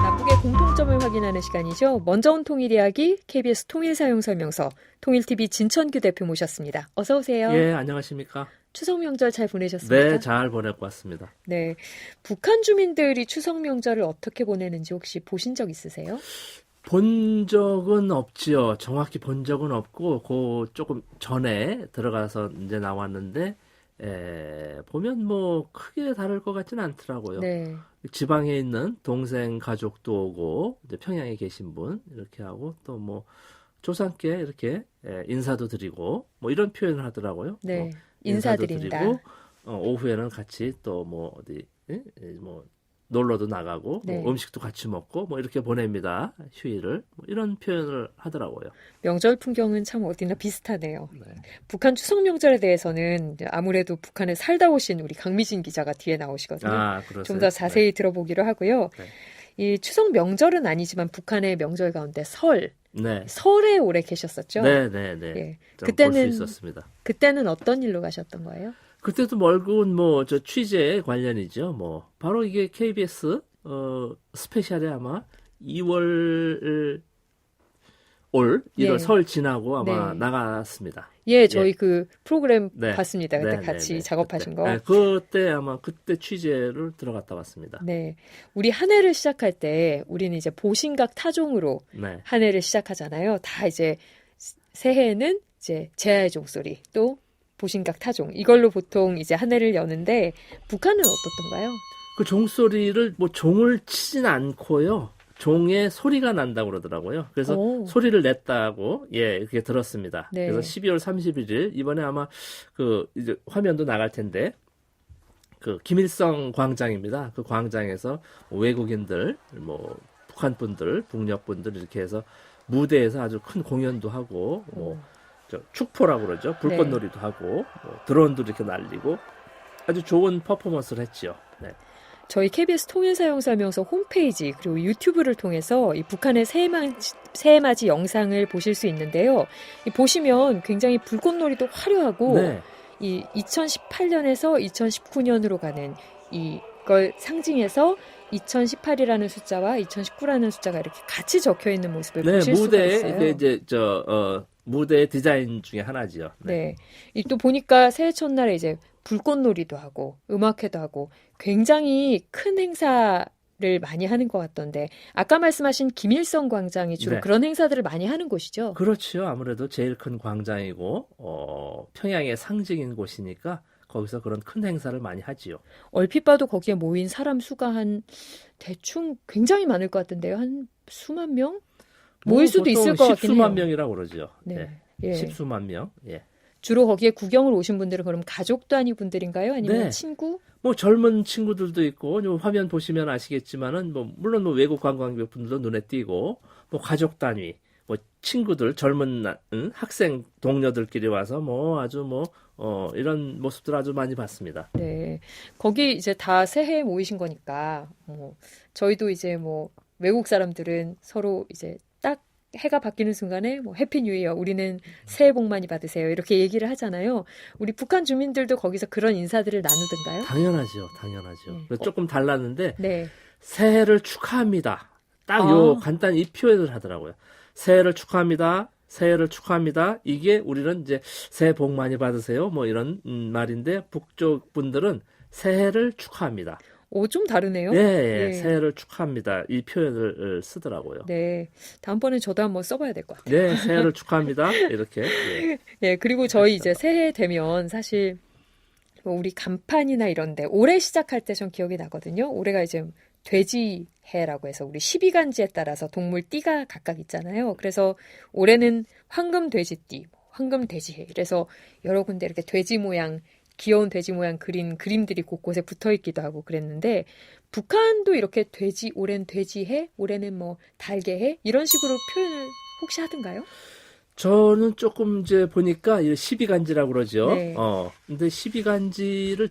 남북의 공통점을 확인하는 시간이죠. 먼저 온 통일 이야기 KBS 통일 사용 설명서 통일TV 진천규 대표 모셨습니다. 어서 오세요. 예, 안녕하십니까? 추석 명절 잘 보내셨습니까? 네, 잘 보내고 왔습니다. 네, 북한 주민들이 추석 명절을 어떻게 보내는지 혹시 보신 적 있으세요? 본 적은 없지요. 정확히 본 적은 없고, 그 조금 전에 들어가서 이제 나왔는데, 보면 뭐 크게 다를 것 같지는 않더라고요. 네. 지방에 있는 동생 가족도 오고, 이제 평양에 계신 분 이렇게 하고, 또 뭐 조상께 이렇게 인사도 드리고, 뭐 이런 표현을 하더라고요. 네. 인사도 인사드린다. 드리고, 오후에는 같이 또 뭐 어디 뭐 놀러도 나가고 네. 뭐 음식도 같이 먹고 뭐 이렇게 보냅니다. 휴일을 뭐 이런 표현을 하더라고요. 명절 풍경은 참 어디나 비슷하네요. 네. 북한 추석 명절에 대해서는 아무래도 북한에 살다 오신 우리 강미진 기자가 뒤에 나오시거든요. 아, 그러세요? 좀 더 자세히 들어보기로 하고요. 네. 이 추석 명절은 아니지만 북한의 명절 가운데 네. 설에 오래 계셨었죠. 네, 네, 네. 예. 볼 수 있었습니다. 그때는 어떤 일로 가셨던 거예요? 그때도 멀군 뭐 저 취재 관련이죠. 뭐 바로 이게 KBS 스페셜에 아마 2월 올 1월 네. 설 지나고 아마 네. 나갔습니다. 예, 저희 그 프로그램 네. 봤습니다. 그때 네, 같이 네, 네. 작업하신 그때. 거. 네, 그때 아마 그때 취재를 들어갔다 왔습니다. 네. 우리 한 해를 시작할 때 우리는 이제 보신각 타종으로 네. 한 해를 시작하잖아요. 다 이제 새해에는 이제 제아의 종소리 또 보신각 타종 이걸로 보통 이제 한 해를 여는데 북한은 어떻던가요? 그 종소리를 뭐 종을 치진 않고요. 종의 소리가 난다고 그러더라고요. 그래서 오. 소리를 냈다고 이렇게 들었습니다. 네. 그래서 12월 31일 이번에 아마 그 이제 화면도 나갈 텐데 그 김일성 광장입니다. 그 광장에서 외국인들 뭐 북한 분들, 북녘 분들 이렇게 해서 무대에서 아주 큰 공연도 하고 뭐 저 축포라고 그러죠. 불꽃놀이도 하고 뭐 드론도 이렇게 날리고 아주 좋은 퍼포먼스를 했죠. 네. 저희 KBS 통일사용설명서 홈페이지 그리고 유튜브를 통해서 이 북한의 새해맞이 영상을 보실 수 있는데요. 이 보시면 굉장히 불꽃놀이도 화려하고 네. 이 2018년에서 2019년으로 가는 이걸 상징해서 2018이라는 숫자와 2019라는 숫자가 이렇게 같이 적혀 있는 모습을 네, 보실 수가 무대에 있어요. 이게 이제 무대 디자인 중에 하나지요. 네. 이 또 보니까 새해 첫날에 이제 불꽃놀이도 하고 음악회도 하고 굉장히 큰 행사를 많이 하는 것 같던데 아까 말씀하신 김일성 광장이 주로 네. 그런 행사들을 많이 하는 곳이죠? 그렇죠. 아무래도 제일 큰 광장이고 평양의 상징인 곳이니까 거기서 그런 큰 행사를 많이 하지요. 얼핏 봐도 거기에 모인 사람 수가 한 대충 굉장히 많을 것 같은데요. 한 수만 명? 모일 수도 있을 것 같긴 해요. 십수만 명이라고 그러죠. 네. 예. 예. 십수만 명. 예. 주로 거기에 구경을 오신 분들은 그럼 가족 단위 분들인가요? 아니면 네. 친구? 뭐 젊은 친구들도 있고 화면 보시면 아시겠지만은 뭐 물론 뭐 외국 관광객분들도 눈에 띄고 뭐 가족 단위 뭐 친구들 젊은 학생 동료들끼리 와서 뭐 아주 뭐 이런 모습들 아주 많이 봤습니다. 네. 거기 이제 다 새해에 모이신 거니까 저희도 이제 뭐 외국 사람들은 서로 이제 딱 해가 바뀌는 순간에 뭐 해피 뉴 이어 우리는 새해 복 많이 받으세요. 이렇게 얘기를 하잖아요. 우리 북한 주민들도 거기서 그런 인사들을 나누던가요? 당연하죠. 당연하죠. 네. 그래서 조금 달랐는데 네. 새해를 축하합니다. 딱 요 간단히 이 표현을 하더라고요. 새해를 축하합니다. 새해를 축하합니다. 이게 우리는 이제 새해 복 많이 받으세요. 뭐 이런 말인데 북쪽 분들은 새해를 축하합니다. 좀 다르네요. 네, 새해를 축하합니다. 이 표현을 쓰더라고요. 네. 다음번에 저도 한번 써봐야 될 것 같아요. 네, 새해를 축하합니다. 이렇게. 예. 네. 그리고 저희 이제 새해 되면 사실 뭐 우리 간판이나 이런데 올해 시작할 때 전 기억이 나거든요. 올해가 이제 돼지해라고 해서 우리 12간지에 따라서 동물 띠가 각각 있잖아요. 그래서 올해는 황금 돼지띠, 황금 돼지해. 그래서 여러 군데 이렇게 돼지 모양 귀여운 돼지 모양 그린 그림들이 곳곳에 붙어 있기도 하고 그랬는데 북한도 이렇게 올해는 돼지해, 올해는 뭐 달개해 이런 식으로 표현을 혹시 하던가요? 저는 조금 이제 보니까 12간지라고 그러죠. 네. 근데 12간지를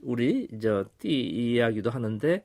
우리 이제 띠 이야기도 하는데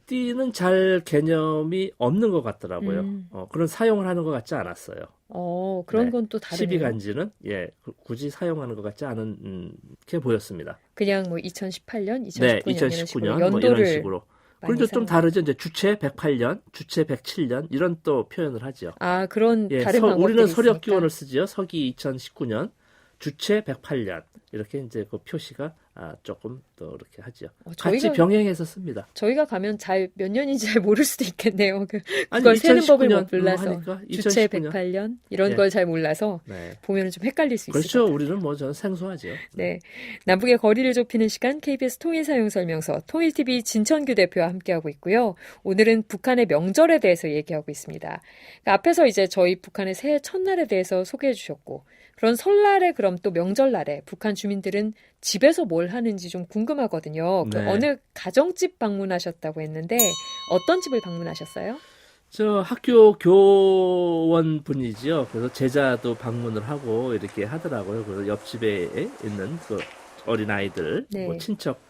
띠는 잘 개념이 없는 것 같더라고요. 그런 사용을 하는 것 같지 않았어요. 그런 네. 건 또 다르네요. 12간지는 예, 굳이 사용하는 것 같지 않은 게 보였습니다. 그냥 뭐 2018년, 네, 2019년 이런 식으로 2019년 뭐 이런 연도를 식으로. 많이 그런데 좀 사용. 다르죠. 이제 주체 108년, 주체 107년 이런 또 표현을 하죠. 그런 예, 다른 방법들이 우리는 있으니까. 서력기원을 쓰지요. 서기 2019년, 주체 108년 이렇게 이제 그 표시가 조금 더 이렇게 하죠. 같이 병행해서 씁니다. 저희가 가면 몇 년인지 잘 모를 수도 있겠네요. 아니, 그걸 세는 법을 못 2019년 몰라서 하니까 주체 2019년. 108년 이런 예. 걸 잘 몰라서 네. 보면 좀 헷갈릴 수 있을 것 그렇죠. 같아요. 우리는 뭐 저는 생소하죠. 네, 남북의 거리를 좁히는 시간 KBS 통일사용설명서 통일TV 진천규 대표와 함께하고 있고요. 오늘은 북한의 명절에 대해서 얘기하고 있습니다. 그러니까 앞에서 이제 저희 북한의 새해 첫날에 대해서 소개해 주셨고 그런 설날에 그럼 또 명절날에 북한 주민들은 집에서 뭘 하는지 좀 궁금하거든요. 그 네. 어느 가정집 방문하셨다고 했는데 어떤 집을 방문하셨어요? 저 학교 교원 분이지요. 그래서 제자도 방문을 하고 이렇게 하더라고요. 그래서 옆집에 있는 그 어린 아이들, 네. 뭐 친척,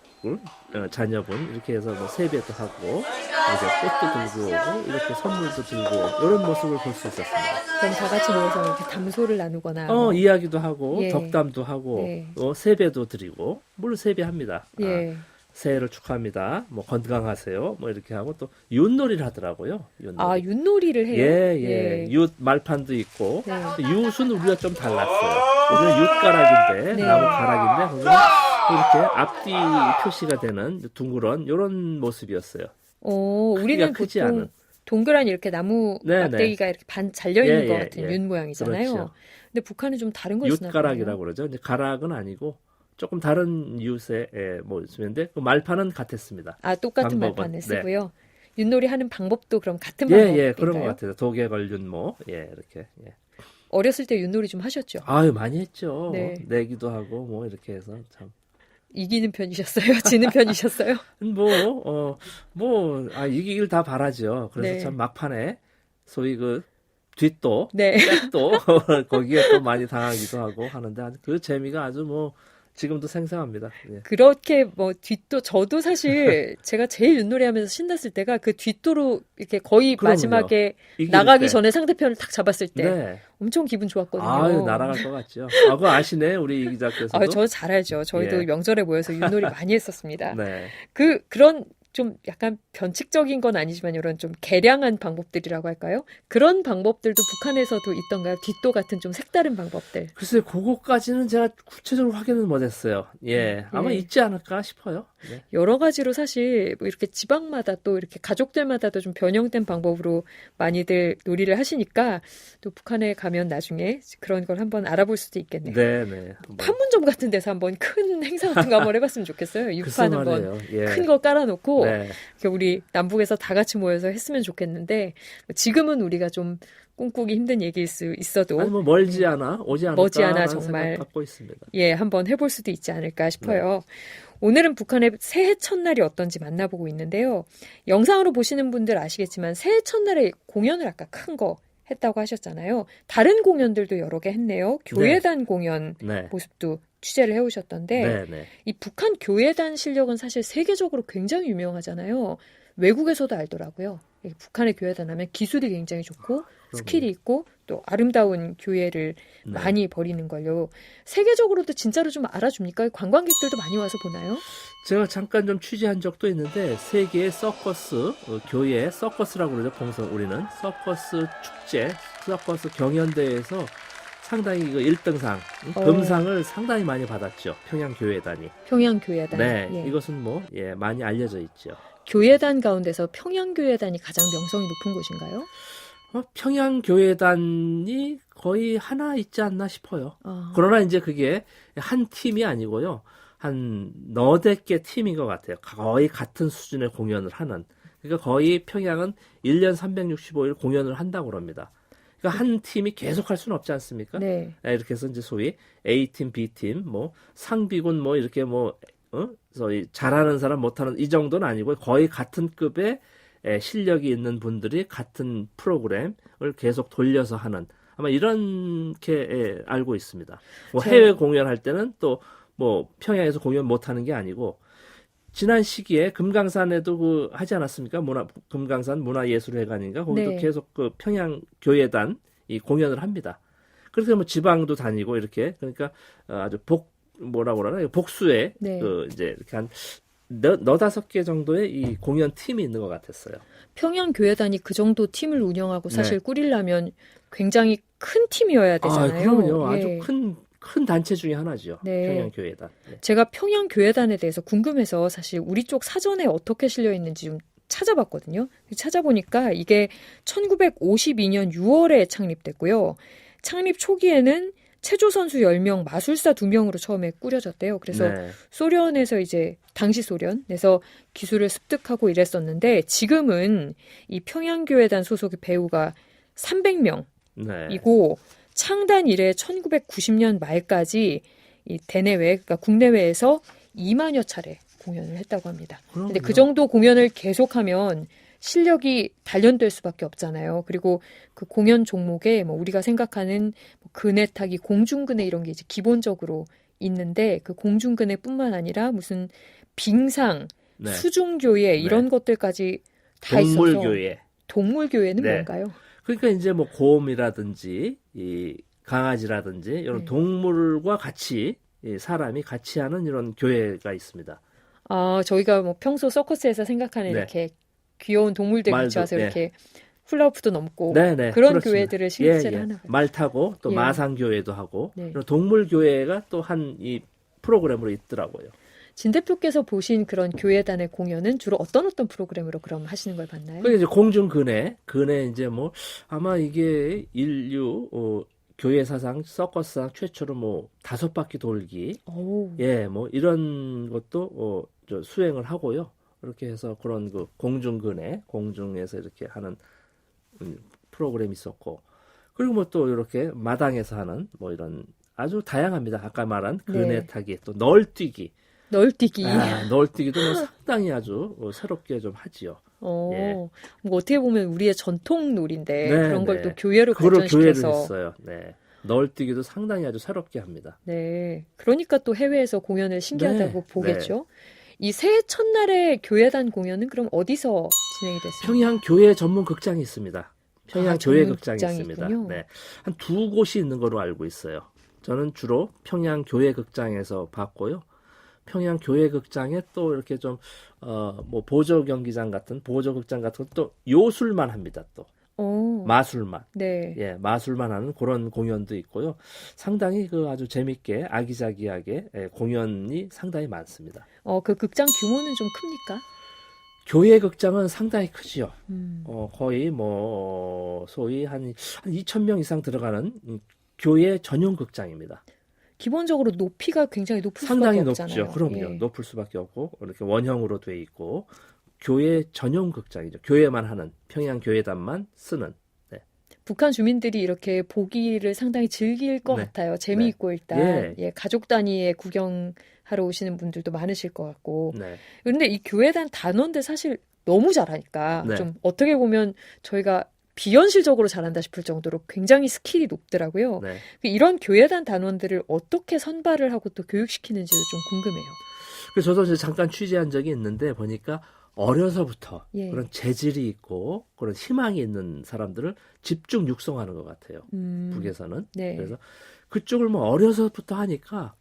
자녀분 이렇게 해서 뭐 세배도 하고 이렇게 꽃도 들고 오고 이렇게 선물도 들고 오고 이런 모습을 볼 수 있었습니다. 그럼 다 같이 모여서 이렇게 담소를 나누거나 뭐. 이야기도 하고 예. 덕담도 하고 네. 세배도 드리고 물론 세배합니다. 예. 새해를 축하합니다. 뭐 건강하세요. 뭐 이렇게 하고 또 윷놀이를 하더라고요. 윷놀이. 윷놀이를 해요? 예. 윷 말판도 있고. 네. 윷은 우리가 좀 달랐어요. 우리는 윷가락인데 네. 나무 가락인데 거기는 이렇게 앞뒤 표시가 되는 둥그런 이런 모습이었어요. 우리는 크지 보통 않은. 동그란 이렇게 나무 네, 막대기가 이렇게 반 잘려 있는 것 같은 예. 윷 모양이잖아요. 그렇죠. 근데 북한은 좀 다른 걸 쓰나 봐요. 윷가락이라고 그러죠. 이제 가락은 아니고 조금 다른 윷의 모습인데 그 말판은 같았습니다. 똑같은 방법은. 말판을 쓰고요. 윷놀이 하는 방법도 그럼 같은 예, 방법인가요? 그런 것 같아요. 도개걸 윷모. 예, 이렇게. 예. 어렸을 때 윷놀이 좀 하셨죠? 많이 했죠. 네. 내기도 하고 뭐 이렇게 해서 참. 이기는 편이셨어요? 지는 편이셨어요? 이기길 다 바라죠. 그래서 네. 참 막판에 소위 그 뒷도, 네. 백도 거기에 또 많이 당하기도 하고 하는데 그 재미가 아주 뭐 지금도 생생합니다. 예. 그렇게 뭐 뒷도 저도 사실 제가 제일 윷놀이 하면서 신났을 때가 그 뒷도로 이렇게 거의 그럼요. 마지막에 이길 나가기 때. 전에 상대편을 탁 잡았을 때 네. 엄청 기분 좋았거든요. 날아갈 것 같죠. 그거 아시네, 우리 이 기자께서도. 저 잘 알죠. 저희도 예. 명절에 모여서 윷놀이 많이 했었습니다. 네. 그런 좀 약간 변칙적인 건 아니지만 이런 좀 개량한 방법들이라고 할까요? 그런 방법들도 북한에서도 있던가요? 뒷도 같은 좀 색다른 방법들. 글쎄, 그거까지는 제가 구체적으로 확인은 못했어요. 예, 아마 예. 있지 않을까 싶어요. 네. 여러 가지로 사실 뭐 이렇게 지방마다 또 이렇게 가족들마다도 좀 변형된 방법으로 많이들 놀이를 하시니까 또 북한에 가면 나중에 그런 걸 한번 알아볼 수도 있겠네요. 네. 판문점 같은 데서 한번 큰 행사 같은 거 한번 해봤으면 좋겠어요. 유판 한번 큰 거 깔아놓고 네. 우리 남북에서 다 같이 모여서 했으면 좋겠는데 지금은 우리가 좀 꿈꾸기 힘든 얘기일 수 있어도 아니 뭐 멀지않아 오지 않을까 머지않아 정말 갖고 있습니다. 한번 해볼 수도 있지 않을까 싶어요. 오늘은 북한의 새해 첫날이 어떤지 만나보고 있는데요. 영상으로 보시는 분들 아시겠지만 새해 첫날에 공연을 아까 큰 거 했다고 하셨잖아요. 다른 공연들도 여러 개 했네요. 교회단 공연 모습도 취재를 해오셨던데 이 북한 교회단 실력은 사실 세계적으로 굉장히 유명하잖아요. 외국에서도 알더라고요. 북한의 교회단 하면 기술이 굉장히 좋고 스킬이 있고 또 아름다운 교회를 많이 벌이는 걸요. 세계적으로도 진짜로 좀 알아줍니까? 관광객들도 많이 와서 보나요? 제가 잠깐 좀 취재한 적도 있는데 세계의 서커스 교회 서커스라고 그러죠. 봉성 우리는 서커스 축제, 서커스 경연대회에서 상당히 그 1등상, 금상을 상당히 많이 받았죠. 평양교회단이. 평양교회단. 네, 이것은 많이 알려져 있죠. 교회단 가운데서 평양교회단이 가장 명성이 높은 곳인가요? 평양교회단이 거의 하나 있지 않나 싶어요. 그러나 이제 그게 한 팀이 아니고요. 한 너댓 개 팀인 것 같아요. 거의 같은 수준의 공연을 하는. 그러니까 거의 평양은 1년 365일 공연을 한다고 그럽니다. 그러니까 한 팀이 계속 할 수는 없지 않습니까? 네. 이렇게 해서 이제 소위 A팀, B팀, 뭐 상비군 뭐 이렇게 소위 잘하는 사람 못하는 이 정도는 아니고 거의 같은 급의 실력이 있는 분들이 같은 프로그램을 계속 돌려서 하는 아마 이렇게 알고 있습니다. 해외 공연할 때는 또 평양에서 공연 못하는 게 아니고 지난 시기에 금강산에도 하지 않았습니까? 금강산 문화예술회관인가? 거기도 계속 평양 교회단 이 공연을 합니다. 그래서 뭐 지방도 다니고 이렇게 그러니까 아주 뭐라고 그러나 복수의 네. 그 이제 이렇게 한 너다섯 개 정도의 이 공연 팀이 있는 것 같았어요. 평양교회단이 그 정도 팀을 운영하고 사실 네. 꾸리려면 굉장히 큰 팀이어야 되잖아요. 그럼요. 예. 아주 큰 단체 중에 하나죠. 네. 평양교회단. 네. 제가 평양교회단에 대해서 궁금해서 사실 우리 쪽 사전에 어떻게 실려 있는지 좀 찾아봤거든요. 찾아보니까 이게 1952년 6월에 창립됐고요. 창립 초기에는 체조 선수 10명, 마술사 2명으로 처음에 꾸려졌대요. 그래서 네. 소련에서 이제 당시 소련에서 기술을 습득하고 이랬었는데 지금은 이 평양교회단 소속의 배우가 300명이고 네. 창단 이래 1990년 말까지 이 대내외, 그러니까 국내외에서 2만여 차례 공연을 했다고 합니다. 근데 그 정도 공연을 계속하면 실력이 단련될 수밖에 없잖아요. 그리고 그 공연 종목에 뭐 우리가 생각하는 뭐 그네 타기, 공중그네 이런 게 이제 기본적으로 있는데 그 공중그네뿐만 아니라 무슨 빙상, 네. 수중교회 이런 네. 것들까지 다 있어서 동물교회. 동물교회는 네. 뭔가요? 그러니까 이제 뭐 곰이라든지 이 강아지라든지 이런 네. 동물과 같이 이 사람이 같이 하는 이런 교회가 있습니다. 저희가 뭐 평소 서커스에서 생각하는 네. 이렇게 귀여운 동물들 말도, 같이 와서 예. 이렇게 훌라후프도 넘고 네네, 그런 그렇습니다. 교회들을 실제로 예. 하나 봐요. 말 타고 또 예. 마상교회도 하고 네. 이런 동물교회가 또 한 이 프로그램으로 있더라고요. 진 대표께서 보신 그런 교회단의 공연은 주로 어떤 프로그램으로 그럼 하시는 걸 봤나요? 그게 이제 공중근해 이제 뭐 아마 이게 인류 교회 사상 서커스상 최초로 뭐 5바퀴 돌기 오. 예, 뭐 이런 것도 수행을 하고요. 이렇게 해서 그런 그 공중근해 공중에서 이렇게 하는 프로그램이 있었고 그리고 뭐 또 이렇게 마당에서 하는 뭐 이런 아주 다양합니다. 아까 말한 그네 네. 타기 또 널뛰기 널뛰기. 널뛰기도 뭐 상당히 아주 새롭게 좀 하지요. 예. 뭐 어떻게 보면 우리의 전통 놀인데 네, 그런 걸 네. 또 교회로 그걸 교회를 발전시켜서 했어요. 네. 널뛰기도 상당히 아주 새롭게 합니다. 네. 그러니까 또 해외에서 공연을 신기하다고 네, 보겠죠. 이 새해 첫날에 교회단 공연은 그럼 어디서 진행이 됐어요? 평양 교회 전문 극장이 있습니다. 평양 교회 전문 극장이 극장이 있습니다. 있군요. 네. 한 2곳이 있는 걸로 알고 있어요. 저는 주로 평양 교회 극장에서 봤고요. 평양 교회 극장에 또 이렇게 좀 뭐 보조 경기장 같은 보조 극장 같은 것도 요술만 합니다. 또 마술만. 네. 예, 마술만 하는 그런 공연도 있고요. 상당히 그 아주 재밌게 아기자기하게 공연이 상당히 많습니다. 그 극장 규모는 좀 큽니까? 교회 극장은 상당히 크지요. 음. 거의 뭐 소위 한 2,000명 이상 들어가는 교회 전용 극장입니다. 기본적으로 높이가 굉장히 높을 상당히 수밖에 높죠. 없잖아요. 그럼요. 예. 높을 수밖에 없고 이렇게 원형으로 돼 있고 교회 전용 극장이죠. 교회만 하는 평양 교회단만 쓰는. 네. 북한 주민들이 이렇게 보기를 상당히 즐길 것 네. 같아요. 재미있고 일단 예. 가족 단위의 구경하러 오시는 분들도 많으실 것 같고. 네. 그런데 이 교회단 단원들 사실 너무 잘하니까 네. 좀 어떻게 보면 저희가 비현실적으로 잘한다 싶을 정도로 굉장히 스킬이 높더라고요. 네. 이런 교회단 단원들을 어떻게 선발을 하고 또 교육시키는지도 좀 궁금해요. 그래서 저도 이제 잠깐 취재한 적이 있는데 보니까 어려서부터 예. 그런 재질이 있고 그런 희망이 있는 사람들을 집중 육성하는 것 같아요. 북에서는. 네. 그래서 그쪽을 뭐 어려서부터 하니까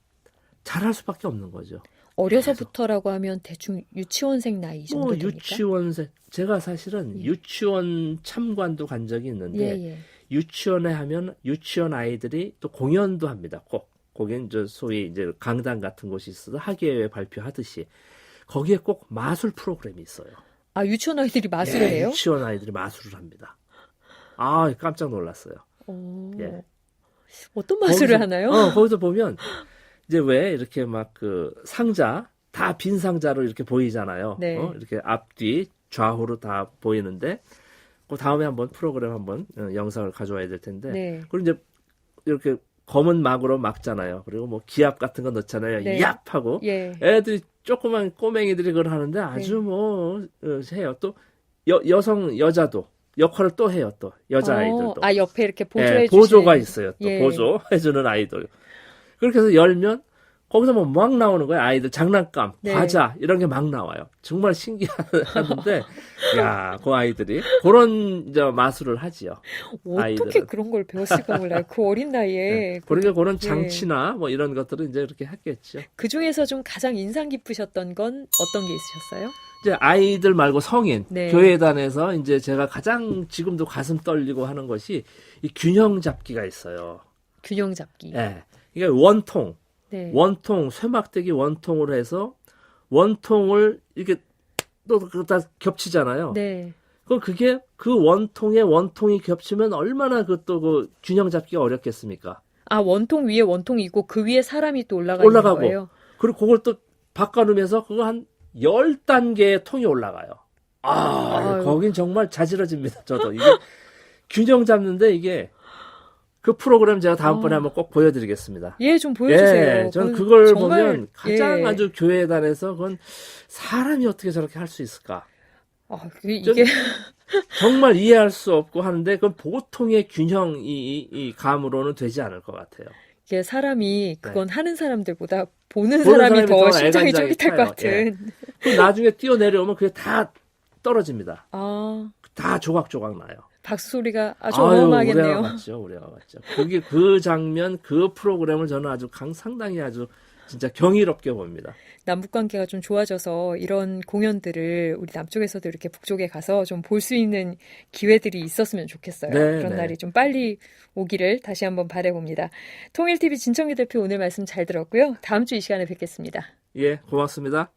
잘할 수밖에 없는 거죠. 어려서부터라고 하면 대충 유치원생 나이 정도 뭐 됩니까? 유치원생 제가 사실은 예. 유치원 참관도 간 적이 있는데 예. 유치원에 하면 유치원 아이들이 또 공연도 합니다. 꼭 거긴 저 소위 이제 강당 같은 곳이 있어서 학예회 발표하듯이 거기에 꼭 마술 프로그램이 있어요. 유치원 아이들이 마술을 해요? 유치원 아이들이 마술을 합니다. 아, 깜짝 놀랐어요. 예. 어떤 마술을 거기서, 하나요? 거기서 보면 이제 왜 이렇게 막 그 상자 다 빈 상자로 이렇게 보이잖아요. 네. 이렇게 앞뒤 좌우로 다 보이는데 그 다음에 한번 프로그램 한번 영상을 가져와야 될 텐데 네. 그리고 이제 이렇게 검은 막으로 막잖아요. 그리고 뭐 기압 같은 거 넣잖아요. 네. 얍 하고 예. 애들이 조그만 꼬맹이들이 그걸 하는데 아주 네. 뭐 해요. 또 여자도 역할을 또 해요. 또 여자 아이들도 옆에 이렇게 보조해 주시는 보조가 있어요. 또 예. 보조해주는 아이들. 그렇게 해서 열면 거기서 뭐 막 나오는 거예요. 아이들 장난감, 네. 과자 이런 게 막 나와요. 정말 신기하는데, 야, 그 아이들이 그런 이제 마술을 하지요. 어떻게 아이들은. 그런 걸 배웠을까 몰라요. 그 어린 나이에. 네. 그러니까 그런 예. 장치나 뭐 이런 것들은 이제 이렇게 했겠죠. 그 중에서 좀 가장 인상 깊으셨던 건 어떤 게 있으셨어요? 이제 아이들 말고 성인, 네. 교회단에서 이제 제가 가장 지금도 가슴 떨리고 하는 것이 이 균형 잡기가 있어요. 균형 잡기. 예. 이게 원통, 네. 쇠막대기 원통으로 해서 원통을 이렇게 또 다 겹치잖아요. 네. 그럼 그게 그 원통에 원통이 겹치면 얼마나 그 균형 잡기가 어렵겠습니까? 아, 원통 위에 원통이 있고 그 위에 사람이 또 올라가 있는 올라가고. 거예요. 그리고 그걸 또 바꿔놓으면서 그거 한 10단계의 통이 올라가요. 아유. 거긴 정말 자지러집니다. 저도. 이게 균형 잡는데 이게 그 프로그램 제가 다음번에 한번 꼭 보여드리겠습니다. 예, 좀 보여주세요. 예, 저는 그건 그걸 정말, 보면 가장 예. 아주 교회단에서 그건 사람이 어떻게 저렇게 할 수 있을까? 아, 이게 정말 이해할 수 없고 하는데 그건 보통의 균형 이 감으로는 되지 않을 것 같아요. 이게 사람이 그건 하는 사람들보다 보는 보는 사람이 사람이 더 더 심장이 애간장이 쫄깃할 것 타요. 같은. 그 나중에 뛰어내려오면 그게 다 떨어집니다. 아, 다 조각조각 나요. 박수 소리가 아주 아유, 어마어마하겠네요. 우레가 같죠, 우레가 같죠. 그게 그 장면, 그 프로그램을 저는 아주 상당히 아주 진짜 경이롭게 봅니다. 남북 관계가 좀 좋아져서 이런 공연들을 우리 남쪽에서도 이렇게 북쪽에 가서 좀 볼 수 있는 기회들이 있었으면 좋겠어요. 네, 그런 네. 날이 좀 빨리 오기를 다시 한번 바라봅니다. 통일TV 진청규 대표 오늘 말씀 잘 들었고요. 다음 주 이 시간에 뵙겠습니다. 예, 고맙습니다.